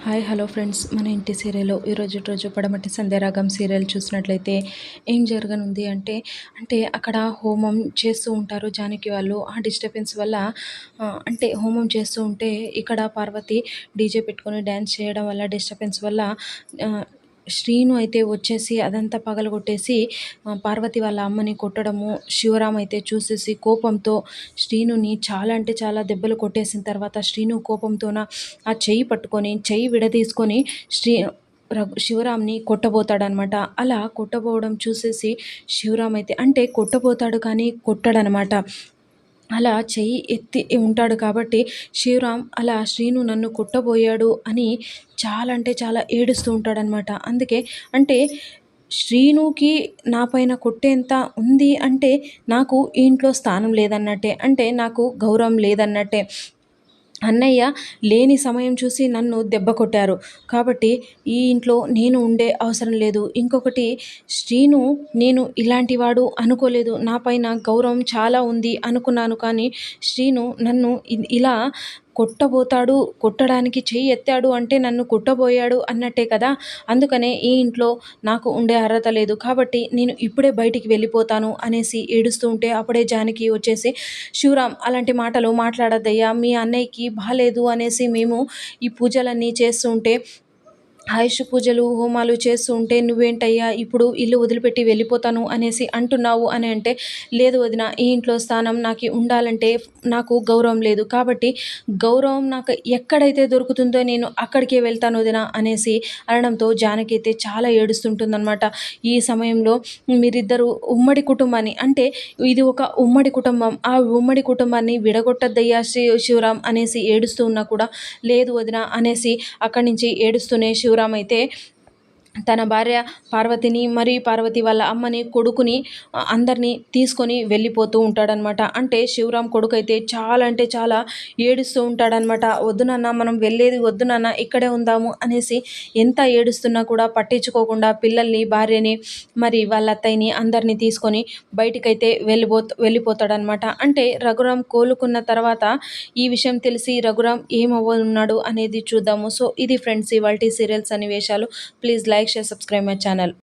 Hi hello friends, మన ఇంటి serial ఈరోజు రోజు పడమటి సంధ్యారాగం సీరియల్ చూసినట్లయితే ఏం జరగనుంది అంటే అక్కడ హోమం చేస్తూ ఉంటారు జానకి వాళ్ళు. ఆ డిస్టర్బెన్స్ వల్ల అంటే హోమం చేస్తూ ఉంటే ఇక్కడ పార్వతి డీజే పెట్టుకొని డ్యాన్స్ చేయడం వల్ల డిస్టర్బెన్స్ వల్ల ఆ, శ్రీను అయితే వచ్చేసి అదంతా పగలగొట్టేసి పార్వతి వాళ్ళ అమ్మని కొట్టడము శివరాం అయితే చూసేసి కోపంతో శ్రీనుని చాలా అంటే చాలా దెబ్బలు కొట్టేసిన తర్వాత శ్రీను కోపంతోన ఆ చెయ్యి పట్టుకొని చెయ్యి విడదీసుకొని శివరాంని కొట్టబోతాడనమాట. అలా కొట్టబోవడం చూసేసి శివరాం అయితే అంటే కొట్టబోతాడు కానీ కొట్టడనమాట. అలా చెయ్యి ఎత్తి ఉంటాడు కాబట్టి శివరాం అలా శ్రీను నన్ను కొట్టబోయాడు అని చాలా అంటే చాలా ఏడుస్తూ ఉంటాడనమాట. అందుకే అంటే శ్రీనుకి నా పైన కొట్టేంత ఉంది అంటే నాకు ఈ ఇంట్లో స్థానం లేదన్నట్టే, అంటే నాకు గౌరవం లేదన్నట్టే. అన్నయ్య లేని సమయం చూసి నన్ను దెబ్బ కొట్టారు కాబట్టి ఈ ఇంట్లో నేను ఉండే అవసరం లేదు. ఇంకొకటి శ్రీను నేను ఇలాంటి వాడు అనుకోలేదు. నా పైన గౌరవం చాలా ఉంది అనుకున్నాను, కానీ శ్రీను నన్ను ఇలా కొట్టబోతాడు, కొట్టడానికి చెయ్యి ఎత్తాడు అంటే నన్ను కొట్టబోయాడు అన్నట్టే కదా. అందుకనే ఈ ఇంట్లో నాకు ఉండే అర్హత లేదు కాబట్టి నేను ఇప్పుడే బయటికి వెళ్ళిపోతాను అనేసి ఏడుస్తూ ఉంటే అప్పుడే జానకి వచ్చేసి, శివరాం అలాంటి మాటలు మాట్లాడద్దయ్యా, మీ అన్నయ్యకి బాలేదు అనేసి మేము ఈ పూజలన్నీ చేస్తూ ఉంటే, ఆయుష్ పూజలు హోమాలు చేస్తూ ఉంటే నువ్వేంటయ్యా ఇప్పుడు ఇల్లు వదిలిపెట్టి వెళ్ళిపోతాను అనేసి అంటున్నావు అని అంటే, లేదు వదిన, ఈ ఇంట్లో స్థానం నాకు ఉండాలంటే నాకు గౌరవం లేదు కాబట్టి గౌరవం నాకు ఎక్కడైతే దొరుకుతుందో నేను అక్కడికే వెళ్తాను వదిన అనేసి అనడంతో జానకి అయితే చాలా ఏడుస్తుంటుందన్నమాట. ఈ సమయంలో మీరిద్దరూ ఉమ్మడి కుటుంబాన్ని అంటే ఇది ఒక ఉమ్మడి కుటుంబం, ఆ ఉమ్మడి కుటుంబాన్ని విడగొట్టద్దయ్యా శివరాం అనేసి ఏడుస్తూ ఉన్నా కూడా, లేదు వదిన అనేసి అక్కడి నుంచి ఏడుస్తూనే శివరాం అయితే తన భార్య పార్వతిని మరియు పార్వతి వాళ్ళ అమ్మని కొడుకుని అందరినీ తీసుకొని వెళ్ళిపోతూ ఉంటాడనమాట. అంటే శివరాం కొడుకు అయితే చాలా అంటే చాలా ఏడుస్తూ ఉంటాడనమాట. వద్దు నాన్న, మనం వెళ్ళేది వద్దు నాన్న, ఇక్కడే ఉందాము అనేసి ఎంత ఏడుస్తున్నా కూడా పట్టించుకోకుండా పిల్లల్ని భార్యని మరి వాళ్ళ అత్తయ్యని అందరినీ తీసుకొని బయటికైతే వెళ్ళిపోతాడనమాట. అంటే రఘురాం కోలుకున్న తర్వాత ఈ విషయం తెలిసి రఘురాం ఏమవ్వనున్నాడు అనేది చూద్దాము. సో ఇది ఫ్రెండ్స్ ఇవాల్టి సీరియల్స్ సన్నివేశాలు. Please like, share, subscribe my channel.